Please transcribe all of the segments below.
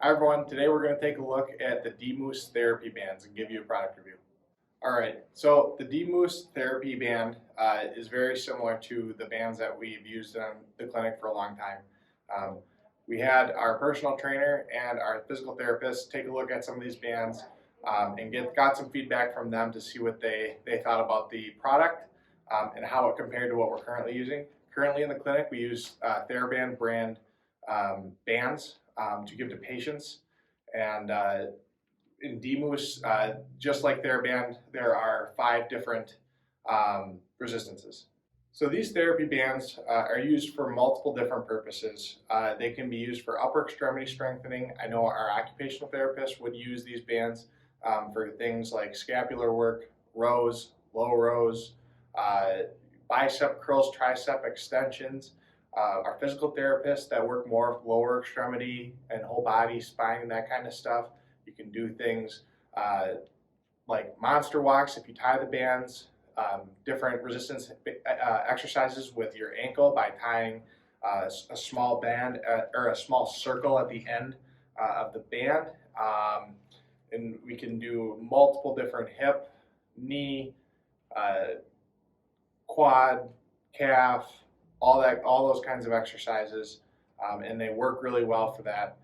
Hi everyone, today we're going to take a look at the DMoose Therapy Bands and give you a product review. Alright, so the DMoose Therapy Band is very similar to the bands that we've used in the clinic for a long time. We had our personal trainer and our physical therapist take a look at some of these bands and got some feedback from them to see what they thought about the product and how it compared to what we're currently using. Currently in the clinic we use TheraBand brand bands to give to patients, and in DMoose, just like TheraBand, there are 5 different resistances. So these therapy bands are used for multiple different purposes. They can be used for upper extremity strengthening. I know our occupational therapist would use these bands for things like scapular work, rows, low rows, bicep curls, tricep extensions. Our physical therapists that work more lower extremity and whole body, spine, and that kind of stuff. You can do things like monster walks if you tie the bands, different resistance exercises with your ankle by tying a small band or a small circle at the end of the band. And we can do multiple different hip, knee, quad, calf, all those kinds of exercises, and they work really well for that.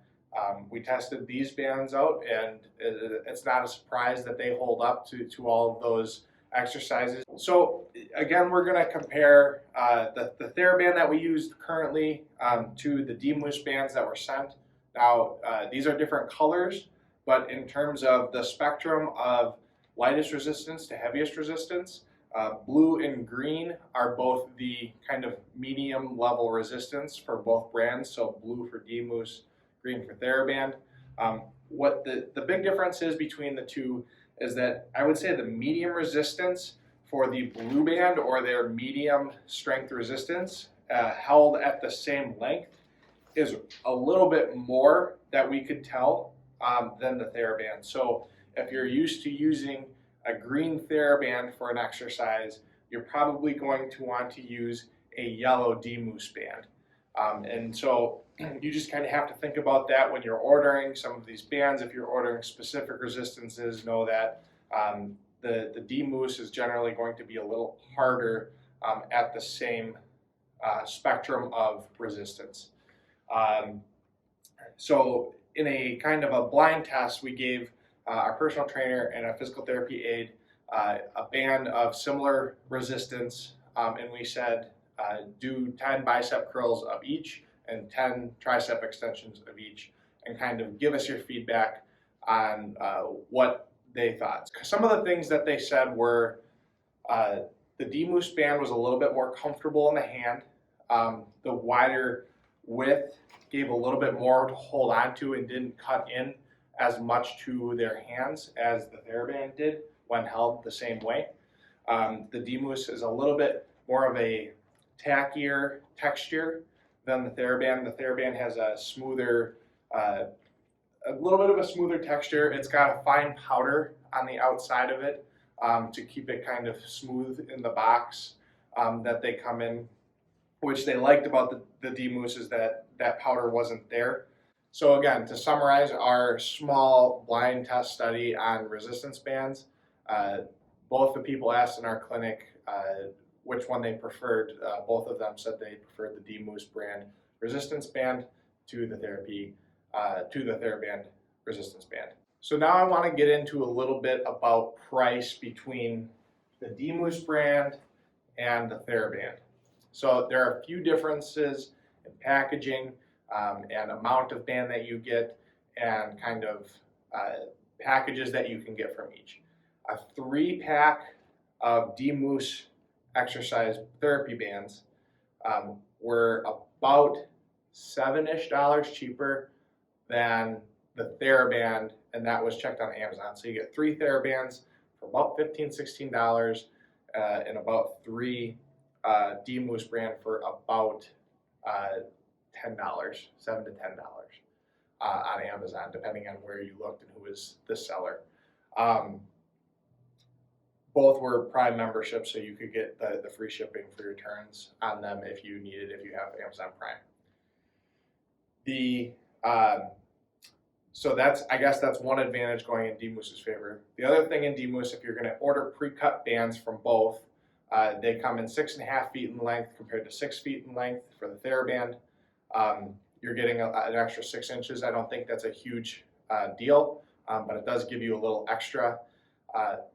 We tested these bands out, and it's not a surprise that they hold up to all of those exercises. So again, we're going to compare the TheraBand that we used currently to the DMoose bands that were sent. Now, these are different colors, but in terms of the spectrum of lightest resistance to heaviest resistance, blue and green are both the kind of medium level resistance for both brands. So blue for DMoose, green for TheraBand. What the big difference is between the two is that I would say the medium resistance for the blue band, or their medium strength resistance held at the same length, is a little bit more that we could tell than the TheraBand. So if you're used to using a green TheraBand for an exercise, you're probably going to want to use a yellow DMoose band. And so you just kind of have to think about that when you're ordering some of these bands. If you're ordering specific resistances, know that the DMoose is generally going to be a little harder at the same spectrum of resistance. So in a kind of a blind test, we gave our personal trainer and a physical therapy aide a band of similar resistance, and we said do 10 bicep curls of each and 10 tricep extensions of each, and kind of give us your feedback on what they thought. Some of the things that they said were the DMoose band was a little bit more comfortable in the hand. The wider width gave a little bit more to hold on to and didn't cut in as much to their hands as the TheraBand did when held the same way. The DMoose is a little bit more of a tackier texture than the TheraBand. The TheraBand has a smoother, a little bit of a smoother texture. It's got a fine powder on the outside of it to keep it kind of smooth in the box that they come in, which they liked about the DMoose is that that powder wasn't there. So again, to summarize our small blind test study on resistance bands, both the people asked in our clinic which one they preferred. Both of them said they preferred the DMoose brand resistance band to the TheraBand resistance band. So now I want to get into a little bit about price between the DMoose brand and the TheraBand. So there are a few differences in packaging and amount of band that you get, and kind of packages that you can get from each. A 3-pack of DMoose exercise therapy bands were about $7-ish cheaper than the TheraBand, and that was checked on Amazon. So you get 3 TheraBands for about $15–16, and about 3 DMoose brand for about $10, $7 to $10 on Amazon, depending on where you looked and who was the seller. Both were Prime memberships, so you could get the free shipping for returns on them if you needed, if you have Amazon Prime. The So I guess that's one advantage going in DMoose's favor. The other thing in DMoose, if you're going to order pre-cut bands from both, they come in 6.5 feet in length compared to 6 feet in length for the TheraBand. You're getting an extra 6 inches. I don't think that's a huge deal, but it does give you a little extra.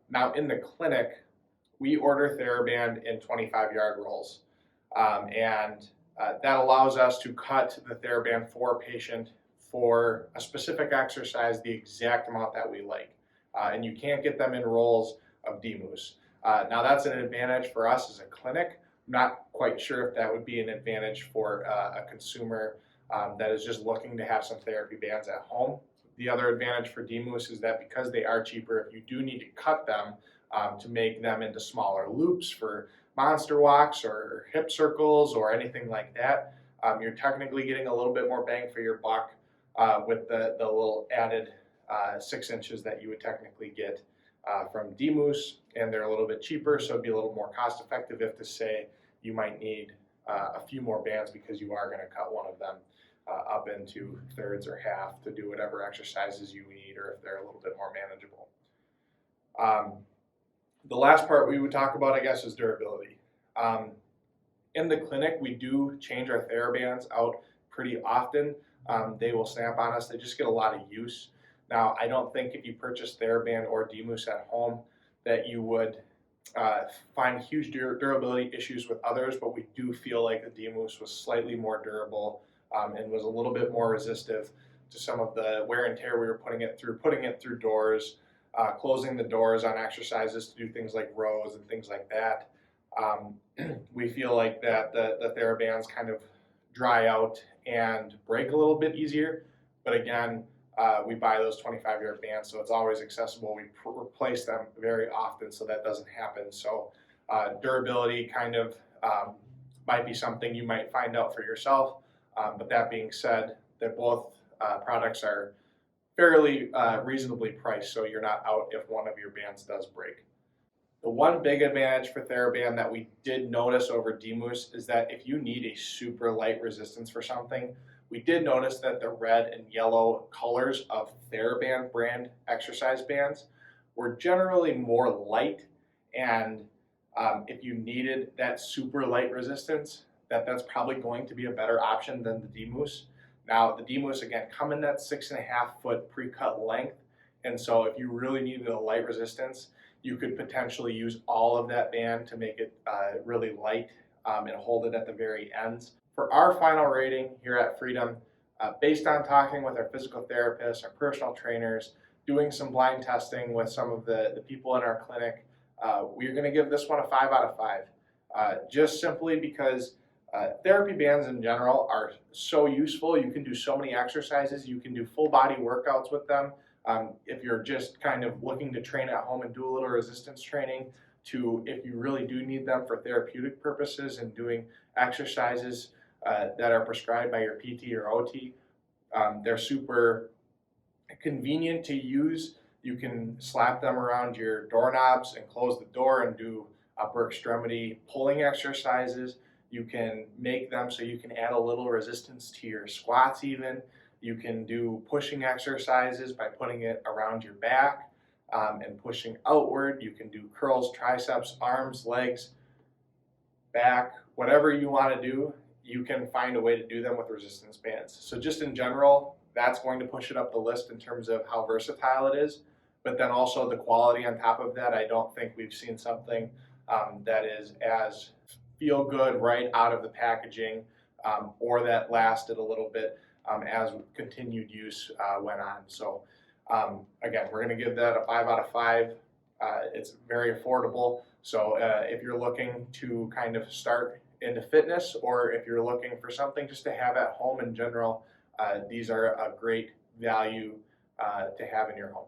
Now in the clinic, we order TheraBand in 25-yard rolls, and that allows us to cut the TheraBand for a patient for a specific exercise the exact amount that we like. And you can't get them in rolls of DMoose. Now that's an advantage for us as a clinic. I'm not quite sure if that would be an advantage for a consumer that is just looking to have some therapy bands at home. The other advantage for DMoose is that because they are cheaper, if you do need to cut them to make them into smaller loops for monster walks or hip circles or anything like that, you're technically getting a little bit more bang for your buck with the little added 6 inches that you would technically get from DMoose, and they're a little bit cheaper, so it'd be a little more cost effective if to say you might need a few more bands because you are going to cut one of them up into thirds or half to do whatever exercises you need, or if they're a little bit more manageable. The last part we would talk about, I guess, is durability. In the clinic, we do change our TheraBands out pretty often. They will snap on us. They just get a lot of use. Now, I don't think if you purchase TheraBand or DMoose at home that you would find huge durability issues with others, but we do feel like the DMoose was slightly more durable and was a little bit more resistive to some of the wear and tear we were putting it through doors, closing the doors on exercises to do things like rows and things like that. We feel like that the TheraBands kind of dry out and break a little bit easier, but again, we buy those 25-yard bands, so it's always accessible. We replace them very often, so that doesn't happen. So durability kind of might be something you might find out for yourself, but that being said, that both products are fairly reasonably priced, so you're not out if one of your bands does break. The one big advantage for TheraBand that we did notice over DMoose is that if you need a super light resistance for something, we did notice that the red and yellow colors of TheraBand brand exercise bands were generally more light, and if you needed that super light resistance, that's probably going to be a better option than the DMoose. Now, the DMoose, again, come in that 6.5 foot pre-cut length, and so if you really needed a light resistance, you could potentially use all of that band to make it really light and hold it at the very ends. For our final rating here at Freedom, based on talking with our physical therapists, our personal trainers, doing some blind testing with some of the people in our clinic, we're going to give this one a 5 out of 5. Just simply because therapy bands in general are so useful. You can do so many exercises. You can do full body workouts with them. If you're just kind of looking to train at home and do a little resistance training, to if you really do need them for therapeutic purposes and doing exercises that are prescribed by your PT or OT. They're super convenient to use. You can slap them around your doorknobs and close the door and do upper extremity pulling exercises. You can make them so you can add a little resistance to your squats even. You can do pushing exercises by putting it around your back and pushing outward. You can do curls, triceps, arms, legs, back, whatever you want to do. You can find a way to do them with resistance bands. So just in general, that's going to push it up the list in terms of how versatile it is. But then also the quality on top of that, I don't think we've seen something that is as feel good right out of the packaging or that lasted a little bit as continued use went on. So again, we're going to give that a 5 out of 5. It's very affordable. So if you're looking to kind of start into fitness, or if you're looking for something just to have at home in general, these are a great value to have in your home.